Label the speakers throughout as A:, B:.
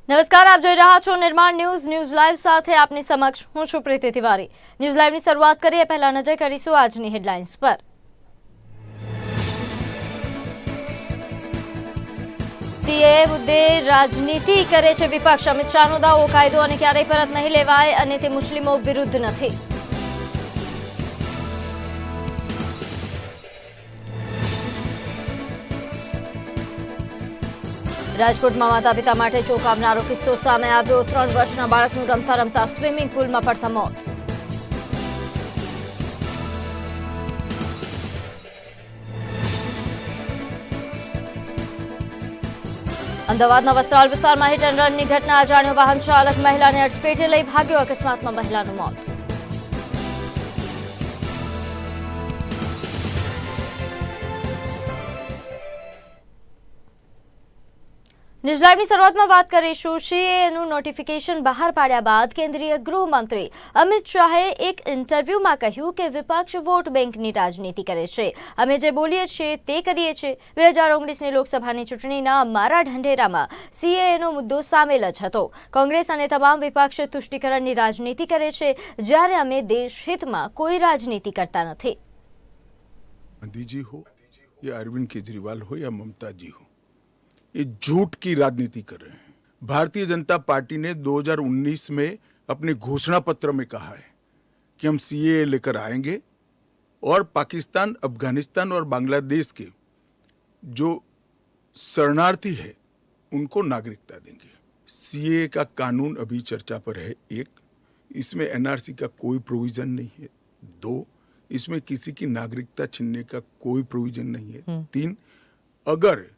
A: નમસ્કાર, આપ જોઈ રહ્યા છો નિર્માણ ન્યૂઝ લાઈવ સાથે આપની સમક્ષ હું છું પ્રીતિ તિવારી। ન્યૂઝ લાઈવની શરૂઆત કરીએ પહેલા નજર કરીશું આજની હેડલાઇન્સ પર। સીએએ મુદ્દે રાજનીતિ કરે છે વિપક્ષ। અમિત શાહનો દાવો, કાયદો અને ક્યારેય પરત નહીં લેવાય અને તે મુસ્લિમો વિરુદ્ધ નથી। રાજકોટમાં માતા પિતા માટે ચોંકાવનારો કિસ્સો સામે આવ્યો। 3 વર્ષના બાળકનું રમતા રમતા સ્વિમિંગ પુલમાં પડતા મોત। અમદાવાદના વસ્ત્રાલ વિસ્તારમાં હિટ એન્ડ રનની ઘટના। અજાણ્યો વાહન ચાલક મહિલાને અડફેટે લઈ ભાગ્યો। અકસ્માતમાં મહિલાનું મોત। ન્યૂઝ લાઈવની શરૂઆતમાં વાત કરીશું સીએએનું નોટિફિકેશન બહાર પાડ્યા બાદ કેન્દ્રીય ગૃહમંત્રી અમિત શાહે એક ઇન્ટરવ્યુમાં કહ્યું કે વિપક્ષ વોટ બેંકની રાજનીતિ કરે છે। અમે જે બોલીએ છીએ તે કરીએ છીએ। 2019ની લોકસભાની ચૂંટણીના અમારા ઢંઢેરામાં સીએએનો મુદ્દો સામેલ જ હતો। કોંગ્રેસ અને તમામ વિપક્ષ તુષ્ટિકરણની રાજનીતિ કરે છે, જ્યારે અમે દેશહિતમાં કોઈ રાજનીતિ કરતા નથી।
B: गांधी जी हो या अरविंद केजरीवाल हो या ममता जी हो, ये झूठ की राजनीति कर रहे हैं। भारतीय जनता पार्टी ने 2019 में अपने घोषणा पत्र में कहा है कि हम सीएए लेकर आएंगे और पाकिस्तान, अफगानिस्तान और बांग्लादेश के जो शरणार्थी है उनको नागरिकता देंगे। सीएए का कानून अभी चर्चा पर है। 1, इसमें एनआरसी का कोई प्रोविजन नहीं है। 2, इसमें किसी की नागरिकता छीनने का कोई प्रोविजन नहीं है। 3, अगर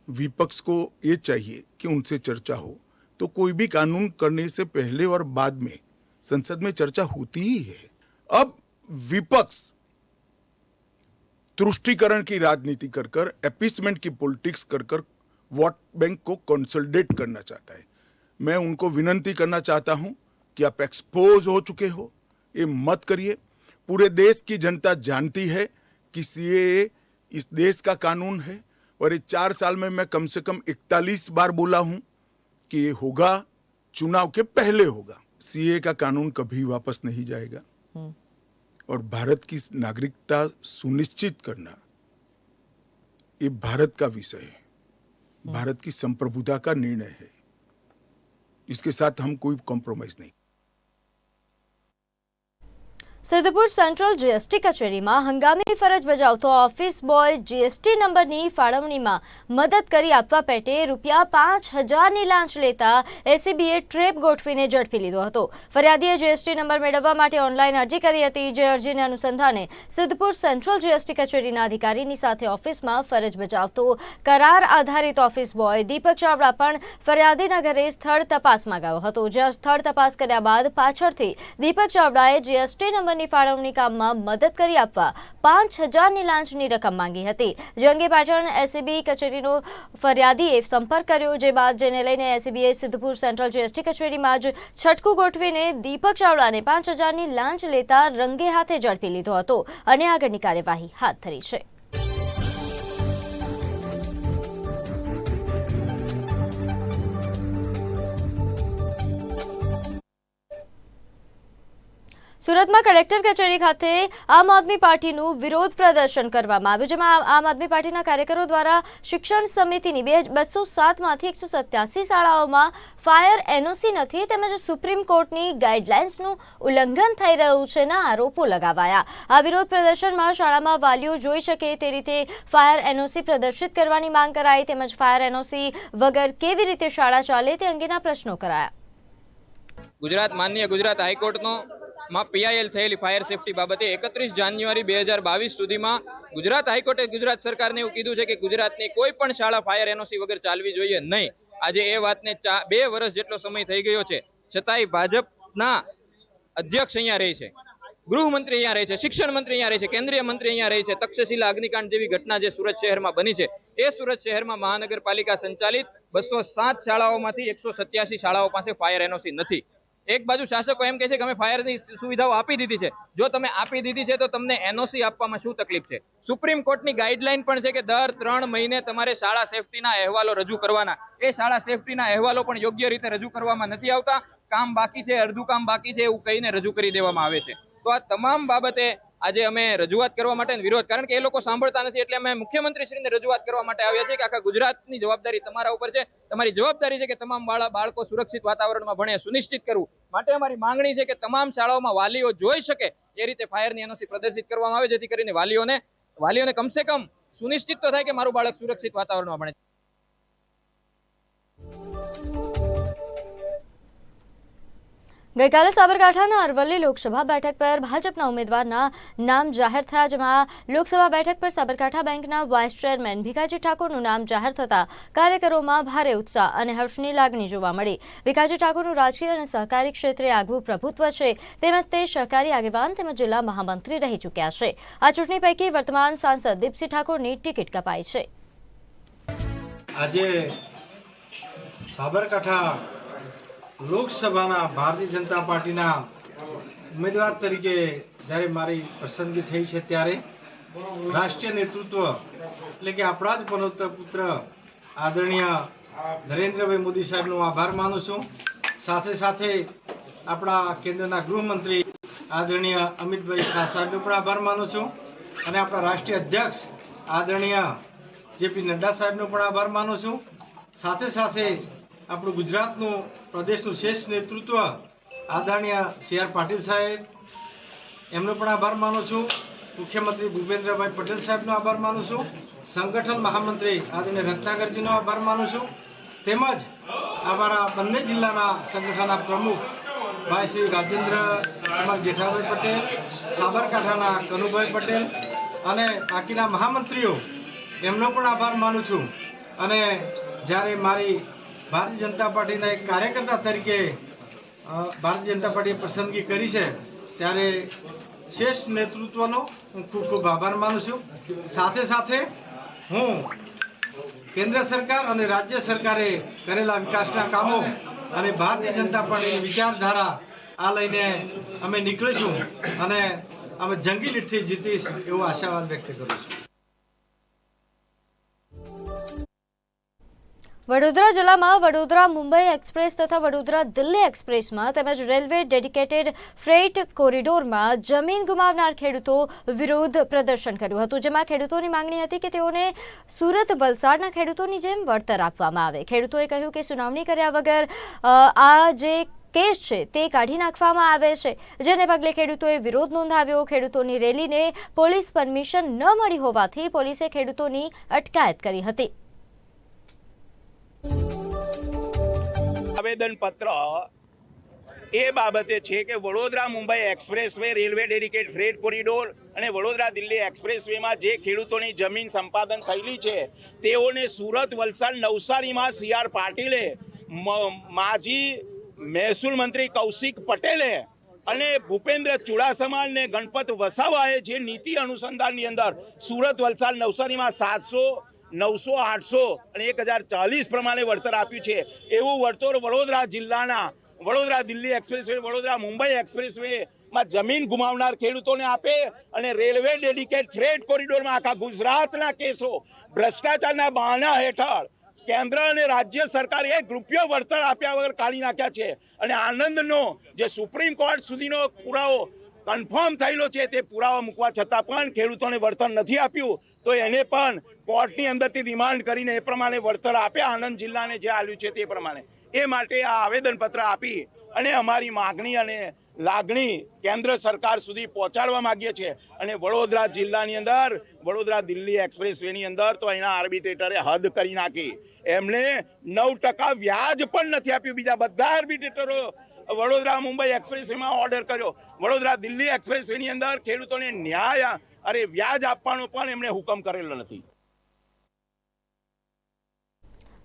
B: विपक्ष को ये चाहिए कि उनसे चर्चा हो तो कोई भी कानून करने से पहले और बाद में संसद में चर्चा होती ही है। अब विपक्ष तुष्टीकरण की राजनीति कर कर, एपीसमेंट की पॉलिटिक्स कर कर वोट बैंक को कंसोलिडेट करना चाहता है। मैं उनको विनती करना चाहता हूं कि आप एक्सपोज हो चुके हो, ये मत करिए। पूरे देश की जनता जानती है कि सीएए इस देश का कानून है और ये 4 साल में मैं कम से कम 41 बार बोला हूं कि ये होगा, चुनाव के पहले होगा। सीएए का कानून कभी वापस नहीं जाएगा और भारत की नागरिकता सुनिश्चित करना ये भारत का विषय है, भारत की संप्रभुता का निर्णय है। इसके साथ हम कोई कॉम्प्रोमाइज नहीं।
A: સિદ્ધપુર સેન્ટ્રલ જીએસટી કચેરીમાં હંગામી ફરજ બજાવતો ઓફિસ બોય જીએસટી નંબરની ફાળવણીમાં મદદ કરી આપવા પેટે ₹5000ની લાંચ લેતા એસીબીએ ટ્રેપ ગોઠવીને ઝડપી લીધો હતો। ફરિયાદીએ જીએસટી નંબર મેળવવા માટે ઓનલાઈન અરજી કરી હતી, જે અરજીને અનુસંધાને સિદ્ધપુર સેન્ટ્રલ જીએસટી કચેરીના અધિકારીની સાથે ઓફિસમાં ફરજ બજાવતો કરાર આધારિત ઓફિસ બોય દીપક ચાવડા પણ ફરિયાદીના ઘરે સ્થળ તપાસમાં ગયો હતો, જ્યાં સ્થળ તપાસ કર્યા બાદ પાછળથી દીપક ચાવડાએ જીએસટી નંબર ફાળવણી કામમાં મદદ કરી આપવા 5000ની લાંચની રકમ માંગી હતી, જે અંગે પાટણ એસીબી કચેરીનો ફરિયાદીએ સંપર્ક કર્યો, જે બાદ જેને લઈને એસીબીએ સિદ્ધપુર સેન્ટ્રલ જીએસટી કચેરીમાં જ છટકું ગોઠવીને દીપક ચાવડાને 5000ની લાંચ લેતા રંગે હાથે ઝડપી લીધો હતો અને આગળની કાર્યવાહી હાથ ધરી છે। સુરતમાં કલેક્ટર કચેરી ખાતે આમ આદમી પાર્ટીનું વિરોધ પ્રદર્શન કરવામાં આવ્યું, જેમાં આમ આદમી પાર્ટીના કાર્યકરો દ્વારા શિક્ષણ સમિતિની 207માંથી 187 શાળાઓમાં ફાયર એનઓસી નથી તેમજ સુપ્રીમ કોર્ટની ગાઈડલાઇન્સનું ઉલ્લંઘન થઈ રહ્યું છેના આરોપો લગાવાયા। આ વિરોધ પ્રદર્શનમાં શાળામાં વાલીઓ જોઈ શકે તે રીતે ફાયર એનઓસી પ્રદર્શિત કરવાની માંગ કરાઈ, તેમજ ફાયર એનઓસી વગર કેવી રીતે શાળા ચાલે તે અંગેના પ્રશ્નો કરાયા।
C: માનનીય ગુજરાત હાઈકોર્ટનો માં પીઆઈએલ થયેલી ફાયર સેફટી બાબતે 31 જાન્યુઆરી 2022 સુધીમાં ગુજરાત હાઈકોર્ટે ગુજરાત સરકારને એવું કીધું છે કે ગુજરાતની કોઈ પણ શાળા ફાયર એનઓસી વગર ચાલવી જોઈએ નહીં। આજે એ વાતને 2 વર્ષ જેટલો સમય થઈ ગયો છે, છતાંય ભાજપના અધ્યક્ષ અહીંયા રહે છે, ગૃહમંત્રી અહીંયા રહે છે, શિક્ષણ મંત્રી અહીંયા રહે છે, કેન્દ્રીય મંત્રી અહીંયા રહે છે। તક્ષશિલા અગ્નિકાંડ જેવી ઘટના જે સુરત શહેરમાં બની છે, એ સુરત શહેરમાં મહાનગરપાલિકા સંચાલિત 207 શાળાઓમાંથી 187 શાળાઓ પાસે ફાયર એનઓસી નથી। એક બાજુ શાસકો એમ કહે છે કે અમે ફાયરની સુવિધાઓ આપી દીધી છે. જો તમે આપી દીધી છે તો તમને એનઓસી આપવામાં શું તકલીફ છે? સુપ્રીમ કોર્ટની ગાઈડલાઈન પણ છે કે દર 3 મહિને તમારે શાળા સેફટીના અહેવાલો રજૂ કરવાના. એ શાળા સેફટીના અહેવાલો પણ યોગ્ય રીતે રજૂ કરવામાં નથી આવતા. કામ બાકી છે, અડધું કામ બાકી છે એવું કહીને રજૂ કરી દેવામાં આવે છે. તો આ તમામ બાબતે આજે અમે રજૂઆત કરવા માટે વિરોધ, કારણ કે એ લોકો સાંભળતા નથી, એટલે અમે મુખ્યમંત્રીશ્રીને રજૂઆત કરવા માટે આવ્યા છીએ કે આખા ગુજરાતની જવાબદારી તમારા ઉપર છે. તમારી જવાબદારી છે કે તમામ બાળકો સુરક્ષિત વાતાવરણમાં ભણે, સુનિશ્ચિત કરવું. માટે અમારી માંગણી છે કે તમામ શાળાઓમાં વાલીઓ જોઈ શકે એ રીતે ફાયરની એનઓસી પ્રદર્શિત કરવામાં આવે, જેથી કરીને વાલીઓને કમસે કમ સુનિશ્ચિત તો થાય કે મારું બાળક સુરક્ષિત વાતાવરણમાં ભણે.
A: ગઈકાલે સાબરકાંઠાના અરવલ્લી લોકસભા બેઠક પર ભાજપના ઉમેદવારના નામ જાહેર થયા, જેમાં લોકસભા બેઠક પર સાબરકાંઠા બેંકના વાઇસ ચેરમેન ભીખાજી ઠાકોરનું નામ જાહેર થતા કાર્યકરોમાં ભારે ઉત્સાહ અને હર્ષની લાગણી જોવા મળી. ભીખાજી ઠાકોરનું રાજકીય અને સહકારી ક્ષેત્રે આગવું પ્રભુત્વ છે, તેમજ તે સહકારી આગેવાન તેમજ જિલ્લા મહામંત્રી રહી ચૂક્યા છે. આ ચૂંટણી પૈકી વર્તમાન સાંસદ દીપસિંહ ઠાકોરની ટિકિટ કપાઈ છે.
D: આજે સાબરકાંઠા લોકસભાના ભારતીય જનતા પાર્ટીના ઉમેદવાર તરીકે જ્યારે મારી પસંદગી થઈ છે, ત્યારે રાષ્ટ્રીય નેતૃત્વ એટલે કે આપણા જ પનોતા પુત્ર આદરણીય નરેન્દ્રભાઈ મોદી સાહેબનો આભાર માનું છું. સાથે સાથે આપણા કેન્દ્રના ગૃહમંત્રી આદરણીય અમિતભાઈ શાહ સાહેબનો પણ આભાર માનું છું, અને આપણા રાષ્ટ્રીય અધ્યક્ષ આદરણીય જેપી નડ્ડા સાહેબનો પણ આભાર માનું છું. સાથે સાથે આપણું ગુજરાતનું પ્રદેશનું શ્રેષ્ઠ નેતૃત્વ આદરણીય સી આર પાટીલ સાહેબ, એમનો પણ આભાર માનું છું. મુખ્યમંત્રી ભૂપેન્દ્રભાઈ પટેલ સાહેબનો આભાર માનું છું. સંગઠન મહામંત્રી આદરણીય રત્નાકરજીનો આભાર માનું છું. તેમજ અમારા બંને જિલ્લાના સંગઠનના પ્રમુખ ભાઈ શ્રી રાજેન્દ્ર કુમાર જેઠાભાઈ પટેલ, સાબરકાંઠાના કનુભાઈ પટેલ અને બાકીના મહામંત્રીઓ, એમનો પણ આભાર માનું છું. અને જ્યારે મારી ભારતીય જનતા પાર્ટીના એક કાર્યકર્તા તરીકે ભારતીય જનતા પાર્ટીએ પસંદગી કરી છે, ત્યારે શ્રેષ્ઠ નેતૃત્વનો હું ખૂબ ખૂબ આભાર માનું છું. સાથે સાથે હું કેન્દ્ર સરકાર અને રાજ્ય સરકારે કરેલા વિકાસના કામો અને ભારતીય જનતા પાર્ટીની વિચારધારા આ લઈને અમે નીકળીશું અને અમે જંગી લીડથી જીતીશ એવો આશાવાદ વ્યક્ત કરું છું.
A: વડોદરા જિલ્લામાં વડોદરા મુંબઈ એક્સપ્રેસ તથા વડોદરા દિલ્હી એક્સપ્રેસમાં તેમજ રેલવે ડેડિકેટેડ ફ્રેઇટ કોરિડોરમાં જમીન ગુમાવનાર ખેડૂતો વિરોધ પ્રદર્શન કર્યું હતું, જેમાં ખેડૂતોની માંગણી હતી કે તેઓને સુરત વલસાડના ખેડૂતોની જેમ વળતર આપવામાં આવે. ખેડૂતોએ કહ્યું કે સુનાવણી કર્યા વગર આ જે કેસ છે તે કાઢી નાખવામાં આવે છે, જેને પગલે ખેડૂતોએ વિરોધ નોંધાવ્યો. ખેડૂતોની રેલીને પોલીસ પરમિશન ન મળી હોવાથી પોલીસે ખેડૂતોની અટકાયત કરી હતી.
E: આવેદન પત્ર એ બાબતે છે કે Vadodara Mumbai express way, railway dedicate freight corridor અને વડોદરા દિલ્હી એક્સપ્રેસ વેમાં જે ખેડૂતોની જમીન સંપાદન થયેલી છે, તેઓને સુરત, વલસાડ, નવસારીમાં સી આર પાટીલે, માજી મહેસૂલ મંત્રી કૌશિક પટેલે અને ભૂપેન્દ્ર ચુડાસમા અને ગણપત વસાવાએ જે નીતિ અનુસંધાનની અંદર સુરત, વલસાડ, નવસારીમાં 700, 900, 800 અને 1040 પ્રમાણે વળતર આપ્યું છે, એવું વળતર વડોદરા જિલ્લાના વડોદરા દિલ્હી એક્સપ્રેસવે, વડોદરા મુંબઈ એક્સપ્રેસવેમાં જમીન ગુમાવનાર ખેડૂતોને આપે અને રેલવે ડેડિકેટ ફ્રેટ કોરિડોરમાં આખા ગુજરાતના કેસો ભ્રષ્ટાચારના બહાના હેઠળ કેન્દ્ર અને રાજ્ય સરકારે એક રૂપિયો વળતર આપ્યા વગર કાઢી નાખ્યા છે. અને આનંદનો જે સુપ્રીમ કોર્ટ સુધીનો પુરાવો કન્ફર્મ થયેલો છે, તે પુરાવા મૂકવા છતાં પણ ખેડૂતોને વળતર નથી આપ્યું, તો એને પણ કોર્ટની અંદરથી રિમાન્ડ કરીને એ પ્રમાણે વળતર આપ્યા આણંદ જિલ્લાને જે આપ્યું છે તે પ્રમાણે. એ માટે આ આવેદનપત્ર આપી અને અમારી માગણી અને લાગણી કેન્દ્ર સરકાર સુધી પહોંચાડવા માંગીએ છીએ. અને વડોદરા જિલ્લાની અંદર વડોદરા દિલ્હી એક્સપ્રેસવેની અંદર તો એના આર્બિટ્રેટરે હદ કરી નાખી. એમણે 9% વ્યાજ પણ નથી આપ્યું. બીજા બધા આર્બિટ્રેટરો વડોદરા મુંબઈ એક્સપ્રેસવેમાં ઓર્ડર કર્યો. વડોદરા દિલ્હી એક્સપ્રેસવેની અંદર ખેડૂતોને ન્યાય વ્યાજ આપવાનો પણ એમણે હુકમ કરેલો નથી.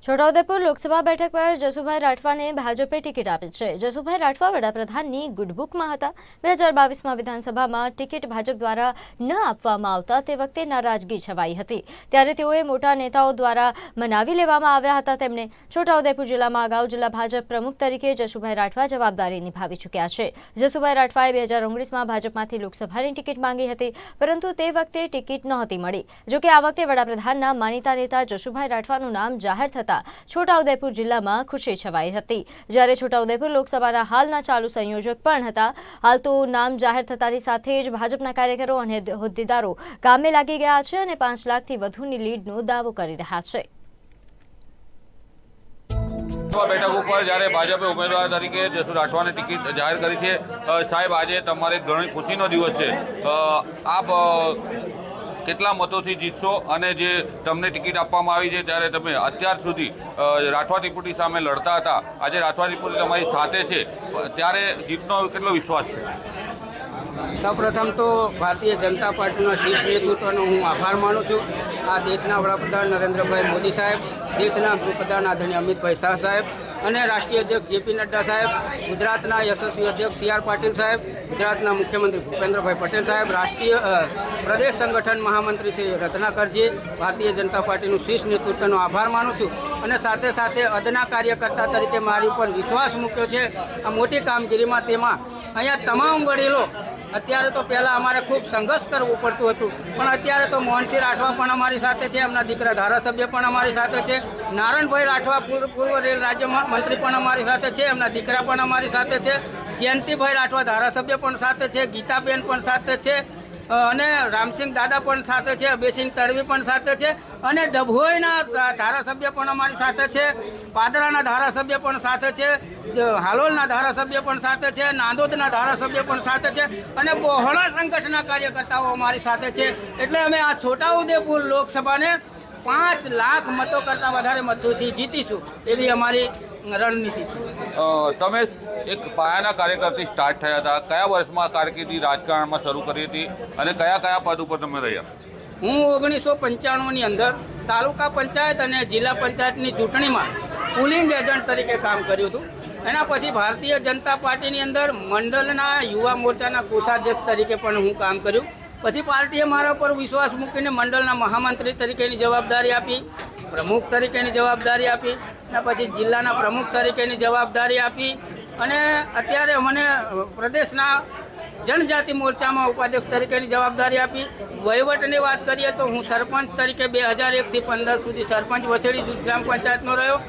A: છોટાઉદેપુર લોકસભા બેઠક પર જસુભાઈ રાઠવાને ભાજપે ટિકિટ આપી છે. જસુભાઈ રાઠવા વડાપ્રધાનની ગુડબુકમાં હતા. 2022માં વિધાનસભામાં ટિકિટ ભાજપ દ્વારા ન આપવામાં આવતા તે વખતે નારાજગી છવાઈ હતી. ત્યારે તેઓએ મોટા નેતાઓ દ્વારા મનાવી લેવામાં આવ્યા હતા. તેમણે છોટાઉદેપુર જિલ્લામાં અગાઉ જિલ્લા ભાજપ પ્રમુખ તરીકે જસુભાઈ રાઠવા જવાબદારી નિભાવી ચૂક્યા છે. જસુભાઈ રાઠવાએ 2019માં ભાજપમાંથી લોકસભાની ટિકિટ માંગી હતી, પરંતુ તે વખતે ટિકિટ નહોતી મળી. જોકે આ વખતે વડાપ્રધાનના માનીતા નેતા જસુભાઈ રાઠવાનું નામ જાહેર થતા છોટાઉદેપુર જિલ્લામાં ખુશી છવાઈ હતી. જ્યારે છોટાઉદેપુર લોકસભાના હાલના ચાલુ સંયોજક પણ હતા. હાલ તો નામ જાહેર થતાની સાથે જ ભાજપના કાર્યકરો અને હોદ્દેદારો કામે લાગી ગયા છે અને 5 લાખથી વધુની લીડનો દાવો કરી રહ્યા છે.
F: બેઠક ઉપર જ્યારે ભાજપે ઉમેદવાર તરીકે જસુ રાઠવાને ટિકિટ જાહેર કરી છે. સાહેબ, આજે તમારે ઘણી ખુશીનો દિવસ છે. આપ કેટલા મતોથી જીતશો અને જે તમને ટિકિટ આપવામાં આવી છે ત્યારે તમે અત્યાર સુધી રાઠવા ત્રિપુટી સામે લડતા હતા, આજે રાઠવા ત્રિપુટી તમારી સાથે છે, ત્યારે જીતનો કેટલો વિશ્વાસ છે?
G: સૌપ્રથમ તો ભારતીય જનતા પાર્ટીના શીર્ષ નેતૃત્વનો હું આભાર માનું છું. આ દેશના વડાપ્રધાન નરેન્દ્રભાઈ મોદી સાહેબ, દેશના ગૃહપ્રધાન આદરણીય અમિતભાઈ શાહ સાહેબ અને રાષ્ટ્રીય અધ્યક્ષ જેપી નડ્ડા સાહેબ, ગુજરાતના યશસ્વી અધ્યક્ષ CR પાટીલ સાહેબ, ગુજરાતના મુખ્યમંત્રી ભૂપેન્દ્રભાઈ પટેલ સાહેબ, રાષ્ટ્રીય પ્રદેશ સંગઠન મહામંત્રી શ્રી રત્નાકરજી, ભારતીય જનતા પાર્ટીનું શીર્ષ નેતૃત્વનો આભાર માનું છું. અને સાથે સાથે અદના કાર્યકર્તા તરીકે મારી ઉપર વિશ્વાસ મૂક્યો છે આ મોટી કામગીરીમાં. તેમાં અહીંયા તમામ વડીલો, અત્યારે તો પહેલાં અમારે ખૂબ સંઘર્ષ કરવું પડતું હતું, પણ અત્યારે તો મોહનસિંહ રાઠવા પણ અમારી સાથે છે, એમના દીકરા ધારાસભ્ય પણ અમારી સાથે છે, નારાયણભાઈ રાઠવા પૂર્વ રેલ રાજ્ય મંત્રી પણ અમારી સાથે છે, એમના દીકરા પણ અમારી સાથે છે, જયંતિભાઈ રાઠવા ધારાસભ્ય પણ સાથે છે, ગીતાબેન પણ સાથે છે, અને રામસિંહ દાદા પણ સાથે છે, અભયસિંહ તડવી પણ સાથે છે, અને ડભોઈના ધારાસભ્ય પણ અમારી સાથે છે, પાદરાના ધારાસભ્ય પણ સાથે છે, હાલોલના ધારાસભ્ય પણ સાથે છે, નાંદોદના ધારાસભ્ય પણ સાથે છે, અને બહોળા સંગઠનના કાર્યકર્તાઓ અમારી સાથે છે. એટલે અમે આ છોટાઉદેપુર લોકસભાને 5 લાખ મતો કરતાં વધારે મતોથી જીતીશું એવી અમારી રણનીતિ છે.
F: તમે એક પાયાના કાર્યકરથી સ્ટાર્ટ થયા હતા. કયા વર્ષમાં કારકિર્દી રાજકારણમાં શરૂ કરી હતી અને કયા કયા પદ ઉપર તમે રહ્યા?
G: હું 1995ની અંદર તાલુકા પંચાયત અને જિલ્લા પંચાયતની ચૂંટણીમાં પુલિંગ એજન્ટ તરીકે કામ કર્યું હતું. એના પછી ભારતીય જનતા પાર્ટીની અંદર મંડળના યુવા મોરચાના કોષાધ્યક્ષ તરીકે પણ હું કામ કર્યું. પછી પાર્ટીએ મારા પર વિશ્વાસ મૂકીને મંડળના મહામંત્રી તરીકેની જવાબદારી આપી, પ્રમુખ તરીકેની જવાબદારી આપી, અને પછી જિલ્લાના પ્રમુખ તરીકેની જવાબદારી આપી, અને અત્યારે મને પ્રદેશના જનજાતિ મોરચામાં ઉપાધ્યક્ષ તરીકેની જવાબદારી આપી. વહીવટની વાત કરીએ તો હું સરપંચ તરીકે 2001થી 15 સુધી સરપંચ વસેડી ગ્રામ પંચાયતનો રહ્યો,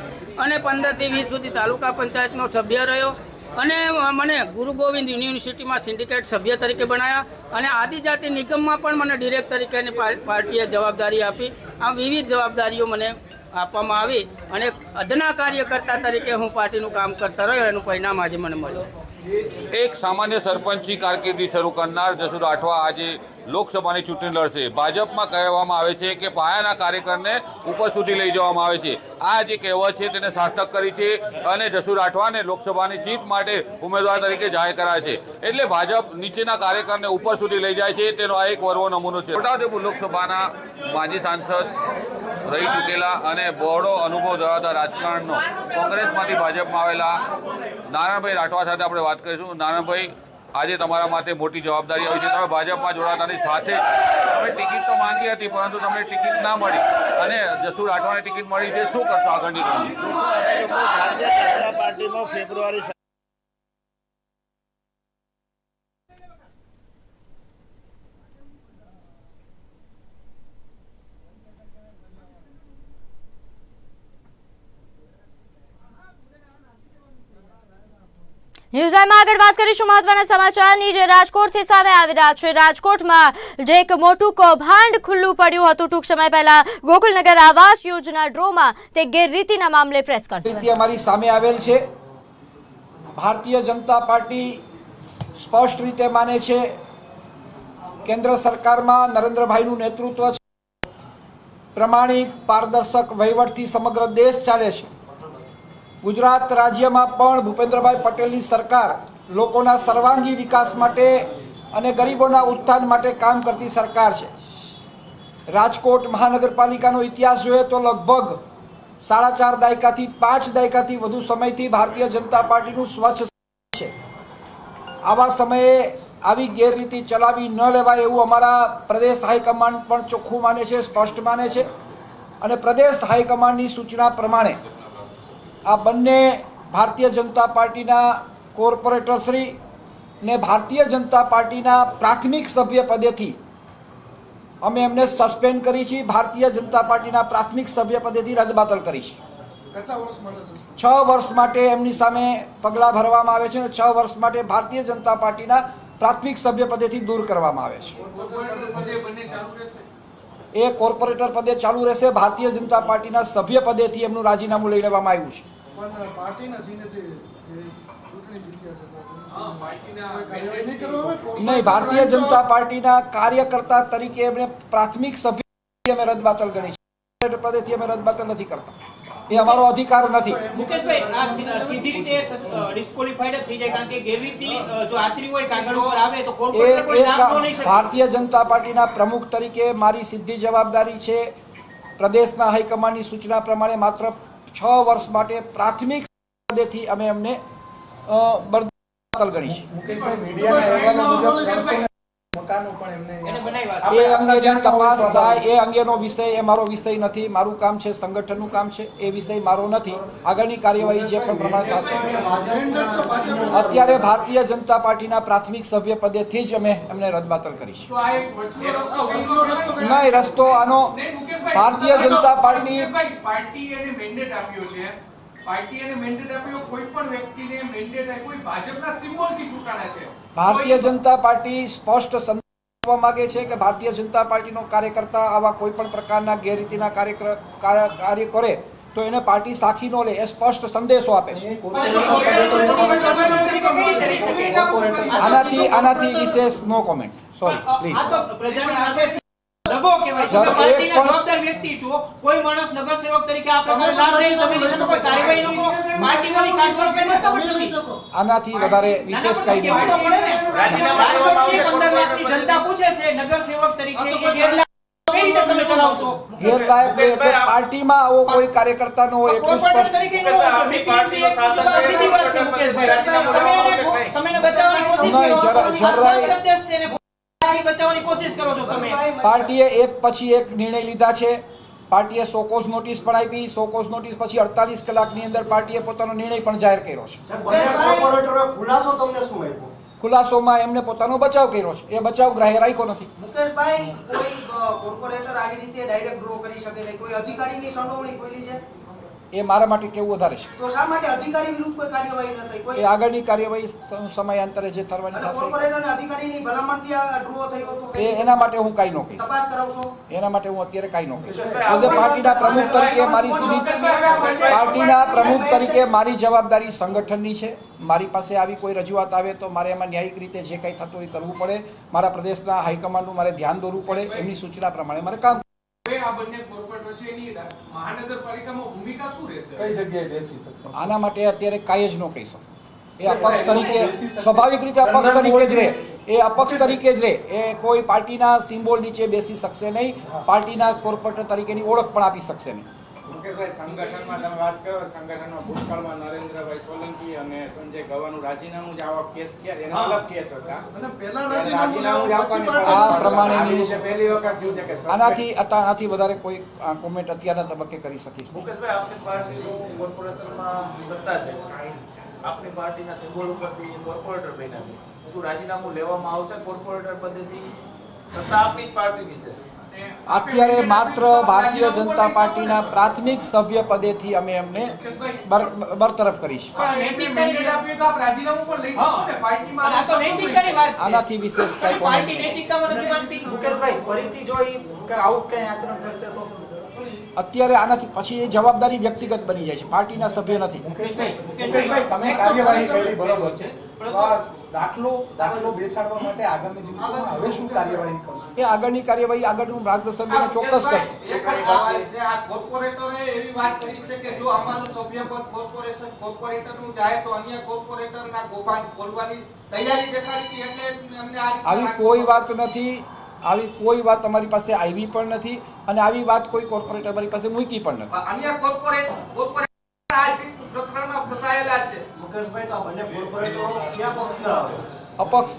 G: અને 15થી 20 સુધી તાલુકા પંચાયતનો સભ્ય રહ્યો, અને મને ગુરુ ગોવિંદ યુનિવર્સિટીમાં સિન્ડિકેટ સભ્ય તરીકે બનાવ્યા, અને આદિજાતિ નિગમમાં પણ મને ડિરેક્ટર તરીકેની પાર્ટીએ જવાબદારી આપી. આ વિવિધ જવાબદારીઓ મને આપવામાં આવી, અને અદના કાર્યકર્તા તરીકે હું પાર્ટીનું કામ કરતા રહ્યો. એનું પરિણામ આજે મને મળ્યું.
F: એક સામાન્ય સરપંચની કારકિર્દી શરૂ કરનાર જસુ રાઠવા આજે લોકસભાની ચૂંટણી લડશે. ભાજપમાં કહેવામાં આવે છે કે પાયાના કાર્યકરને ઉપર સુધી લઈ જવામાં આવે છે. આ જે કહેવત છે તેને સાર્થક કરી છે અને જસુ રાઠવાને લોકસભાની સીટ માટે ઉમેદવાર તરીકે જાહેર કરાય છે. એટલે ભાજપ નીચેના કાર્યકરને ઉપર સુધી લઈ જાય છે, તેનો આ એક વર્વો નમૂનો છે. છોટાઉદેપુર લોકસભાના માજી સાંસદ રહી ચૂકેલા અને બહોળો અનુભવ ધરાવતા રાજકારણનો કોંગ્રેસમાંથી ભાજપમાં આવેલા નારાયણભાઈ રાઠવા સાથે આપણે વાત કરીશું. નારાયણભાઈ, આજે તમારા માટે મોટી જવાબદારી આવી છે. તમે ભાજપમાં જોડાતાની સાથે તમે ટિકિટ તો માંગી હતી, પરંતુ તમને ટિકિટ ના મળી અને જસુ રાઠવાને ટિકિટ મળી છે. શું કરશો આગળની
H: પાર્ટીમાં ફેબ્રુઆરી
A: ન્યૂઝ લાઈવમાં આગળ વાત કરીશું મહત્વના સમાચારની, જે રાજકોટથી સામે આવી રહ્યા છે. રાજકોટમાં જે એક મોટું કૌભાંડ ખુલ્લું પડ્યું હતું ટૂંક સમય પહેલા ગોકુલનગર આવાસ યોજના ડ્રોમાં, તે ગેરરીતિના મામલે પ્રેસ કોન્ફરન્સ
I: અમારી સામે આવેલ છે. ભારતીય જનતા પાર્ટી સ્પષ્ટ રીતે માને છે કેન્દ્ર સરકારમાં નરેન્દ્રભાઈનું નેતૃત્વ છે, પ્રમાણિક પારદર્શક વહીવટથી સમગ્ર દેશ ચાલે છે. ગુજરાત રાજ્યમાં પણ ભૂપેન્દ્રભાઈ પટેલની સરકાર લોકોના સર્વાંગી વિકાસ માટે અને ગરીબોના ઉત્થાન માટે કામ કરતી સરકાર છે. રાજકોટ મહાનગરપાલિકાનો ઇતિહાસ જોઈએ તો લગભગ 4.5 દાયકાથી 5 દાયકાથી વધુ સમયથી ભારતીય જનતા પાર્ટીનું સ્વચ્છ છે. આવા સમયે આવી ગેરરીતિ ચલાવી ન લેવાય એવું અમારા પ્રદેશ હાઈકમાન્ડ પણ ચોખ્ખું માને છે, સ્પષ્ટ માને છે. અને પ્રદેશ હાઈકમાન્ડની સૂચના પ્રમાણે આ બંને ભારતીય જનતા પાર્ટીના કોર્પોરેટરશ્રી ને ભારતીય જનતા પાર્ટીના પ્રાથમિક સભ્ય પદેથી અમે એમને સસ્પેન્ડ કરી છે. ભારતીય જનતા પાર્ટીના પ્રાથમિક સભ્ય પદેથી રદબાતલ કરી છે. 6 વર્ષ માટે એમની સામે પગલાં ભરવામાં આવે છે અને 6 વર્ષ માટે ભારતીય જનતા પાર્ટીના પ્રાથમિક સભ્ય પદેથી દૂર કરવામાં આવે છે. એ કોર્પોરેટર પદે ચાલુ રહેશે. ભારતીય જનતા પાર્ટીના સભ્ય પદેથી એમનું રાજીનામું લઈ લેવામાં આવ્યું છે. નહીં, ભારતીય જનતા પાર્ટીના કાર્યકર્તા તરીકે એમને પ્રાથમિક સભ્ય અમે રદબાતલ ગણી છે. પદેથી અમે રદબાતલ નથી કરતા, એ અમારો અધિકાર નથી.
H: મુકેશભાઈ, આ સીધી રીતે ડિસ્ક્વોલિફાઈડ થઈ જાય કારણ કે ગેરરીતિ જો આચરી હોય કાગળ ઉપર આવે તો કોર્પોરેટર કોઈ નામ નહીં શકે.
I: ભારતીય જનતા પાર્ટીના પ્રમુખ તરીકે મારી સીધી જવાબદારી છે પ્રદેશના હાઈકમાન્ડની સૂચના પ્રમાણે માત્ર 6 વર્ષ માટે પ્રાથમિક પદેથી અમે એમને બરતલ ગણી છે. એ અંગેની તપાસ થાય, એ અંગેનો વિષય એ મારો વિષય નથી. મારું કામ છે સંગઠનનું કામ છે, એ વિષય મારો નથી. આગળની કાર્યવાહી જે પણ પ્રમાણે થશે. અત્યારે ભારતીય જનતા પાર્ટીના પ્રાથમિક સભ્ય પદેથી જ અમે એમને રદબાતલ કરી છે. નહીં, રસ્તો આનો ભારતીય જનતા પાર્ટી ભારતીય જનતા પાર્ટી સ્પષ્ટ સંદેશ આપવા માંગે છે કે ભારતીય જનતા પાર્ટીનો કાર્યકર્તા આવા કોઈ પણ પ્રકારના ગેરરીતિના કાર્ય કરે તો એને પાર્ટી સાખી ન લે, એ સ્પષ્ટ સંદેશો આપે છે. આનાથી વિશેષ નો કોમેન્ટ. Sorry please.
H: દગો કહેવાય છે. પાર્ટીના જવાબદાર વ્યક્તિ છો, કોઈ માણસ નગર સેવક તરીકે આ પ્રકારે નામ લઈને તમે નિશાનો પર કાર્યવાહી ન કરો, પાર્ટીવાળી કાર્યવાહી કરી નતો પણ નથી.
I: આનાથી વધારે વિશેષ કઈ નહીં.
H: રાજકોટની 15 લાખની જનતા પૂછે છે નગર સેવક તરીકે એ ગેરલાયક કઈ રીતે તમે ચલાવશો?
I: ગેરલાયક એટલે પાર્ટીમાં આવો કોઈ કાર્યકર્તા ન હોય એટલું
H: કોર્પોરેટર
I: સ્પષ્ટ.
H: તરીકે ન હોય તો બીપીએમસી એક સીધી વાત છે મુકેશભાઈ. તમે એને બચાવવાની કોશિશ કરો છો. સંદેશ છે ને બચાવવાની કોશિશ કરો છો તમે.
I: પાર્ટીએ એક પછી એક નિર્ણય લીધા છે. પાર્ટીએ સોકોઝ નોટિસ પણ આપી. સોકોઝ નોટિસ પછી 48 કલાકની અંદર પાર્ટીએ પોતાનો નિર્ણય પણ જાહેર કર્યો છે. ખુલાસોમાં એમને પોતાનો બચાવ કર્યો છે. એ બચાવ ગ્રાહ્ય રાખ્યો નથી.
J: મુકેશભાઈ, કોઈ કોર્પોરેટર આવી રીતે ડાયરેક્ટ ડ્રો કરી શકે નહીં, કોઈ અધિકારીની સંડોવણી ખોલી છે?
I: એ મારા માટે કેવું વધારે છે.
J: તો શા માટે અધિકારી વિરુદ્ધ કોઈ કાર્યવાહી ન થઈ? કોઈ
I: એ આગળની કાર્યવાહી સમયાંતરે જે થવાની થશે
J: કોર્પોરેટર અને અધિકારીની ભલામણથી આ ડ્રો થયો તો
I: એના માટે હું કાંઈ ન કહીશ.
J: તપાસ કરાવશો?
I: એના માટે હું અત્યારે કાંઈ ન કહીશ. પાર્ટીના પ્રમુખ તરીકે મારી સીધી પાર્ટીના પ્રમુખ તરીકે મારી જવાબદારી સંગઠનની છે. મારી પાસે આવી કોઈ રજૂઆત આવે તો મારે એમાં ન્યાયિક રીતે જે કંઈ થતું હોય કરવું પડે. મારા પ્રદેશના હાઈકમાન્ડનું મારે ધ્યાન દોરવું પડે. એમની સૂચના પ્રમાણે મારે કામ. આના માટે અત્યારે કાંઈ જ ન કહી શકું. એ અપક્ષ તરીકે સ્વાભાવિક રીતે અપક્ષ તરીકે જ રહે. એ અપક્ષ તરીકે જ રહે. એ કોઈ પાર્ટીના સિમ્બોલ નીચે બેસી શકશે નહીં. પાર્ટીના કોર્પોરેટર તરીકેની ઓળખ પણ આપી શકશે નહીં.
K: મુકેશભાઈ, સંગઠનમાં તમે વાત કરો, સંગઠનમાં ભૂતકાળમાં નરેન્દ્રભાઈ સોલંકી અને સંજય ગવાનું રાજીનામું જ આવા કેસ થયા, એના અલગ કેસ હતા. રાજીનામું જ આપવાની
I: આ પ્રમાણેની
K: પહેલી વખત થયું છે કે
I: આનાથી વધારે કોઈ કોમેન્ટ અત્યારના તબક્કે કરી શકીશ નહીં.
L: મુકેશભાઈ, આપની પાર્ટીનું કોર્પોરેશનમાં સત્તા છે, આપની પાર્ટીના સિમ્બોલ ઉપરથી કોર્પોરેટર બન્યા છે. શું રાજીનામું લેવામાં આવશે કોર્પોરેટર પદેથી? સત્તા આપની જ પાર્ટીની છે.
I: અત્યારે માત્ર ભારતીય જનતા પાર્ટીના પ્રાથમિક સભ્ય પદેથી અમે એમને બરતરફ કરીશું. આનાથી વિશેષ કઈ
K: મુકેશભાઈ, ફરીથી જો આવું કઈ આચરણ કરશે તો
I: અત્યારે આનાથી પછી એ જવાબદારી વ્યક્તિગત બની જાય છે, પાર્ટીના સભ્ય નથી.
K: મુકેશભાઈ, તમે કાર્યવાહી કરી બરોબર છે. દાખલો બેસાડવા માટે આગામી દિવસોમાં હવે શું કાર્યવાહી કરશો?
I: એ આગળની કાર્યવાહી આગળનું માર્ગદર્શન લઈને ચોક્કસ કરશે.
C: કોર્પોરેટરે એવી વાત કરી છે કે જો અમારું સભ્યપદ કોર્પોરેટરનું જાય તો અન્ય કોર્પોરેટરના ગોપાન ખોલવાની તૈયારી દેખાડી હતી, એટલે અમને
I: આવી કોઈ વાત નથી. આવી કોઈ વાત અમારી પાસે આવી પણ નથી અને આવી વાત કોઈ કોર્પોરેટર અમારી પાસે મૂકી પણ નથી.
H: અન્ય કોર્પોરેટ આ જ પ્રકરણમાં ફસાયેલા છે.
D: મુકેશભાઈ, તો આ બંને કોર્પોરેટરો ક્યાં પક્ષના આવે?
I: અપક્ષ,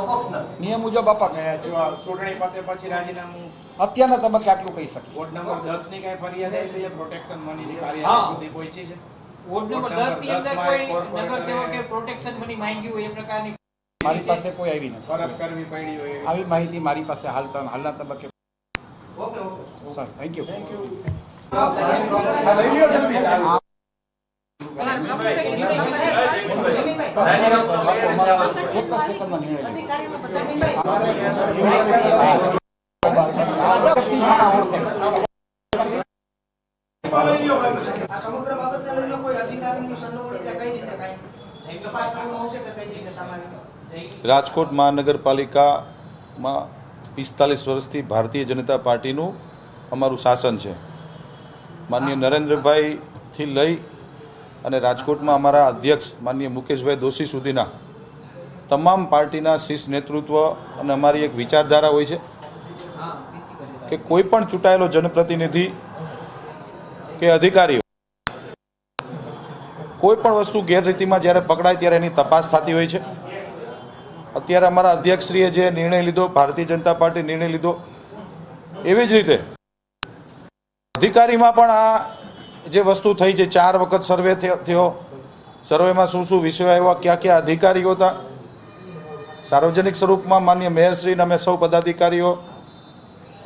D: અપક્ષના.
I: નિયમ મુજબ અપક્ષ.
K: અને જો ચૂંટણી પતે પછી રાજીનામું
I: અત્યારના તબક્કે આટલું કહી શકીશ.
K: વોર્ડ નંબર 10 ની કઈ ફરિયાદ આવી છે? પ્રોટેક્શન મનીની કાર્યવાહી સુધી પહોંચી છે?
H: વોર્ડ નંબર 10 ની અંદર કોઈ નગરસેવકે પ્રોટેક્શન મની માંગ્યું હોય એ પ્રકારની
I: મારી પાસે કોઈ આવી નથી.
K: ફરજ કરવી પડી હોય
I: આવી માહિતી મારી પાસે હાલના તબક્કે.
J: Okay okay
I: sir, thank you. એક જ સેકન્ડમાં નિર્ણય
J: આ સમગ્ર બાબતને લઈને કોઈ અધિકારીની સંડોવણી કે કઈ રીતે કાંઈ તપાસ કરવામાં આવશે કે કઈ રીતે સામાન્ય?
M: રાજકોટ મહાનગરપાલિકામાં 45 વર્ષથી ભારતીય જનતા પાર્ટીનું અમારું શાસન છે. માનનીય નરેન્દ્રભાઈથી લઈ અને રાજકોટમાં અમારા અધ્યક્ષ માનનીય મુકેશભાઈ દોશી સુધીના તમામ પાર્ટીના શીર્ષ નેતૃત્વ અને અમારી એક વિચારધારા હોય છે કે કોઈ પણ ચૂંટાયેલો જનપ્રતિનિધિ કે અધિકારીઓ કોઈ પણ વસ્તુ ગેરરીતિમાં જ્યારે પકડાય ત્યારે એની તપાસ થતી હોય છે. અત્યારે અમારા અધ્યક્ષશ્રીએ જે નિર્ણય લીધો, ભારતીય જનતા પાર્ટી નિર્ણય લીધો, એવી જ રીતે અધિકારીમાં પણ આ જે વસ્તુ થઈ છે, 4 વખત સર્વે થયો, સર્વેમાં શું શું વિષયો આવ્યા, ક્યાં ક્યાં અધિકારીઓ હતા, સાર્વજનિક સ્વરૂપમાં માન્ય મેયરશ્રીને અમે સૌ પદાધિકારીઓ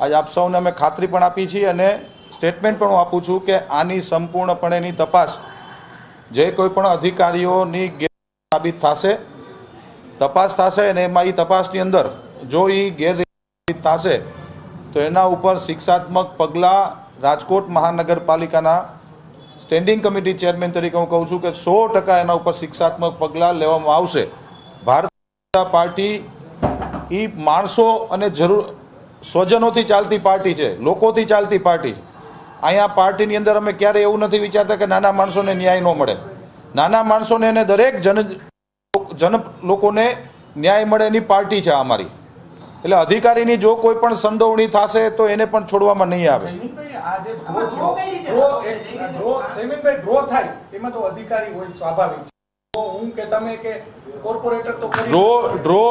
M: આજ આપ સૌને અમે ખાતરી પણ આપી છીએ અને સ્ટેટમેન્ટ પણ હું આપું છું કે આની સંપૂર્ણપણેની તપાસ જે કોઈ પણ અધિકારીઓની સાબિત થશે, તપાસ થશે અને એમાં એ તપાસની અંદર જો એ ગેરરીતિ થશે તો એના ઉપર શિક્ષાત્મક પગલાં રાજકોટ મહાનગરપાલિકાના સ્ટેન્ડિંગ કમિટી ચેરમેન તરીકે હું કહું છું કે 100% એના ઉપર શિક્ષાત્મક પગલાં લેવામાં આવશે. ભારતીય જનતા પાર્ટી એ માણસો અને સ્વજનોથી ચાલતી પાર્ટી છે, લોકોથી ચાલતી પાર્ટી છે. અહીંયા પાર્ટીની અંદર અમે ક્યારેય એવું નથી વિચારતા કે નાના માણસોને ન્યાય ન મળે. નાના માણસોને અને દરેક જન લોકોને ન્યાય મળે એની પાર્ટી છે અમારી. એટલે અધિકારીની જો કોઈ પણ સંડોવણી થશે તો એને પણ છોડવામાં નહીં આવે. ડ્રો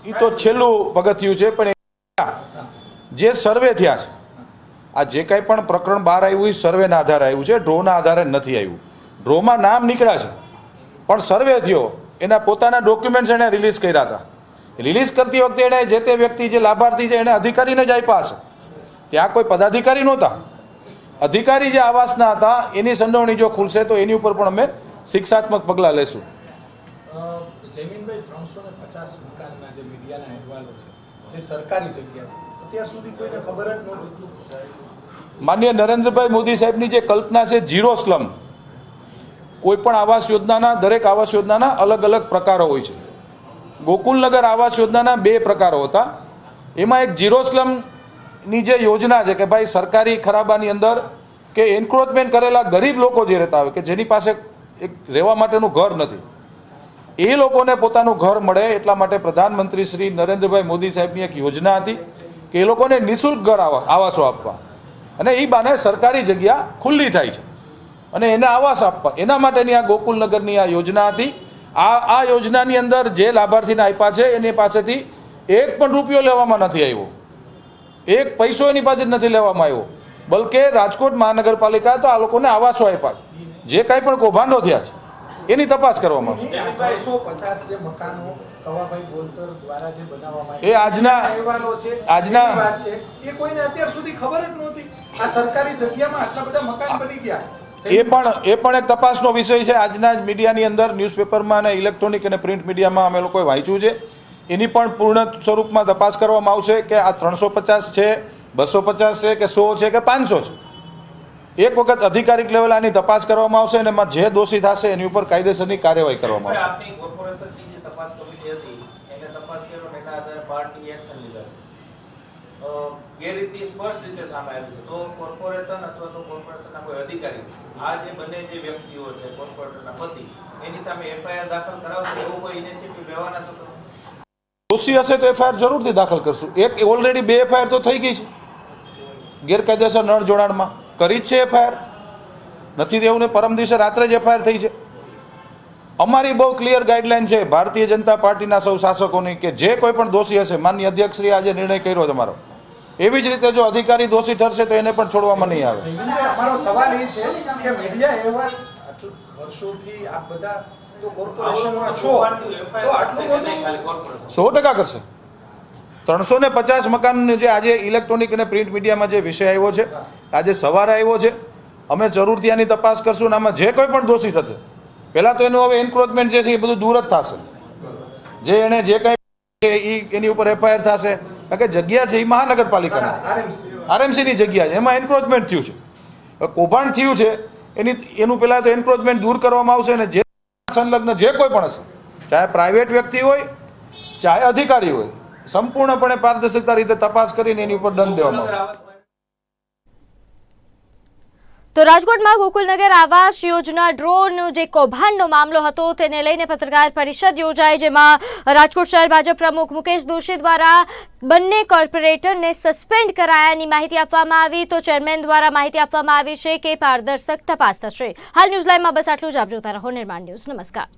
M: એ તો છેલ્લું પગથિયું છે, પણ જે સર્વે થયા છે, આ જે કાંઈ પણ પ્રકરણ બહાર આવ્યું એ સર્વેના આધારે આવ્યું છે, ડ્રોના આધારે નથી આવ્યું. ડ્રોમાં નામ નીકળ્યા છે પણ સર્વે થયો, એના પોતાના ડોક્યુમેન્ટ્સ એણે રિલીઝ કર્યા હતા. રિલીઝ કરતી વખતે એણે જે તે વ્યક્તિ જે લાભાર્થી છે એને અધિકારીને જ આપ્યા છે. ત્યાં કોઈ પદાધિકારી નહોતા. અધિકારી જે આવાસના હતા એની સંડોવણી જો ખુલશે તો એની ઉપર પણ અમે શિક્ષાત્મક પગલાં લેશું.
K: જયમીનભાઈ, 350 મકાનના જે મીડિયાના અહેવાલો છે, જે સરકારી જગ્યા છે, અત્યાર સુધી કોઈને ખબર જ નહોતી.
M: માનનીય નરેન્દ્રભાઈ મોદી સાહેબની જે કલ્પના છે ઝીરો સ્લમ, કોઈ પણ આવાસ યોજનાના દરેક આવાસ યોજનાના અલગ અલગ પ્રકારો હોય છે. ગોકુલનગર આવાસ યોજનાના 2 પ્રકારો હતા. એમાં એક ઝીરો સ્લમની જે યોજના છે કે ભાઈ સરકારી ખરાબાની અંદર કે એન્ક્રોચમેન્ટ કરેલા ગરીબ લોકો જે રહેતા હોય કે જેની પાસે એક રહેવા માટેનું ઘર નથી, એ લોકોને પોતાનું ઘર મળે એટલા માટે પ્રધાનમંત્રી શ્રી નરેન્દ્રભાઈ મોદી સાહેબની એક યોજના હતી કે એ લોકોને નિઃશુલ્ક ઘર આવાસો આપવા અને એ બાને સરકારી જગ્યા ખુલ્લી થાય છે અને એને આવાસ આપવા, એના માટેની આ ગોકુલનગરની આ યોજના હતી. આ યોજનાની અંદર જે લાભાર્થીને આપ્યા છે એની પાસેથી 1 પણ રૂપિયો લેવામાં નથી આવ્યો, 1 પૈસો એની પાસે નથી લેવામાં આવ્યો, બલકે રાજકોટ મહાનગરપાલિકાએ તો આ લોકોને આવાસો આપ્યા. જે કાંઈ પણ કૌભાંડો થયા છે એની તપાસ કરવામાં આવશે.
K: 250 જે મકાનો કવાભાઈ બોલતર દ્વારા જે બનાવવામાં
M: એ આજના
K: વાત છે, એ કોઈને અત્યાર સુધી ખબર જ નહોતી. આ સરકારી જગ્યામાં આટલા બધા મકાન બની ગયા,
M: એ પણ એક તપાસનો વિષય છે. આજના જ મીડિયાની અંદર, ન્યૂઝપેપરમાં અને ઇલેક્ટ્રોનિક અને પ્રિન્ટ મીડિયામાં અમે લોકોએ વાંચ્યું છે. એની પણ પૂર્ણ સ્વરૂપમાં તપાસ કરવામાં આવશે કે આ 350 છે, 250 છે કે 100 છે કે 500 છે. એક વખત અધિકારિક લેવલ આની તપાસ કરવામાં આવશે અને એમાં જે દોષી થશે એની ઉપર કાયદેસરની કાર્યવાહી કરવામાં આવશે.
L: આપની કોર્પોરેશનની જે તપાસ કમિટી હતી એને તપાસ કર્યો અને એના આધારે પાર્ટી એક્શન લીધા છે. ગેરરીતિ સ્પષ્ટ રીતે સામે આવી છે. તો કોર્પોરેશન અથવા તો કોર્પોરેશનના કોઈ અધિકારી આ જે બંને જે વ્યક્તિઓ છે કોર્પોરેટરના પતિ, એની સામે એફઆઈઆર દાખલ કરાવશે એવો કોઈ ઇનિશિયેટિવ લેવાના છો તમે?
M: દોષી હશે તો એફઆઈઆર જરૂરથી દાખલ કરશું. એક ઓલરેડી 2 એફઆઈઆર તો થઈ ગઈ છે ગેરકાયદેસર નળ જોડાણમાં, કરી જ છે એફઆઈઆર, નથી તેવું ને પરમ દિવસે રાત્રે જ એફઆઈઆર થઈ છે. અમારી બહુ ક્લિયર ગાઈડલાઈન છે ભારતીય જનતા પાર્ટીના સૌ શાસકોની કે જે કોઈ પણ દોષી હશે, માનનીય અધ્યક્ષશ્રીએ આજે નિર્ણય કર્યો તમારો, એવી જ રીતે જો અધિકારી દોષી ઠરશે તો એને પણ છોડવામાં નહીં આવે.
K: અમારો સવાલ એ છે કે મીડિયા અહેવાલ વર્ષોથી આપ બધા તો કોર્પોરેશનમાં છો, તો આટલું મોટું
M: 100% કરશે. 350 મકાન જે આજે ઇલેક્ટ્રોનિક અને પ્રિન્ટ મીડિયામાં જે વિષય આવ્યો છે, આજે સવારે આવ્યો છે, અમે જરૂરથી આની તપાસ કરશું. અને આમાં જે કોઈ પણ દોષી થશે, પહેલાં તો એનું હવે એન્ક્રોચમેન્ટ જે છે એ બધું દૂર જ થશે. જે એણે જે કંઈ એની ઉપર એફઆઈઆર થશે, કારણ કે જગ્યા છે એ મહાનગરપાલિકાની આરએમસીની જગ્યા છે, એમાં એન્ક્રોચમેન્ટ થયું છે, કૌભાંડ થયું છે, એનું પહેલાં તો એન્ક્રોચમેન્ટ દૂર કરવામાં આવશે. અને જે સંલગ્ન જે કોઈ પણ હશે, ચાહે પ્રાઇવેટ વ્યક્તિ હોય ચાહે અધિકારી હોય, સંપૂર્ણપણે પારદર્શકતા રીતે તપાસ કરીને એની ઉપર દંડ દેવામાં આવે.
A: તો રાજકોટમાં ગોકુલનગર આવાસ યોજના ડ્રોન જે કૌભાંડનો મામલો હતો તેને લઈને પત્રકાર પરિષદ યોજાઈ, જેમાં રાજકોટ શહેર ભાજપ પ્રમુખ મુકેશ દોશી દ્વારા બંને કોર્પોરેટરને સસ્પેન્ડ કરાયાની માહિતી આપવામાં આવી. તો ચેરમેન દ્વારા માહિતી આપવામાં આવી છે કે પારદર્શક તપાસ થશે. હાલ ન્યૂઝ લાઈવમાં બસ આટલું જ. આપ જોતા રહો નિર્માણ ન્યૂઝ. નમસ્કાર.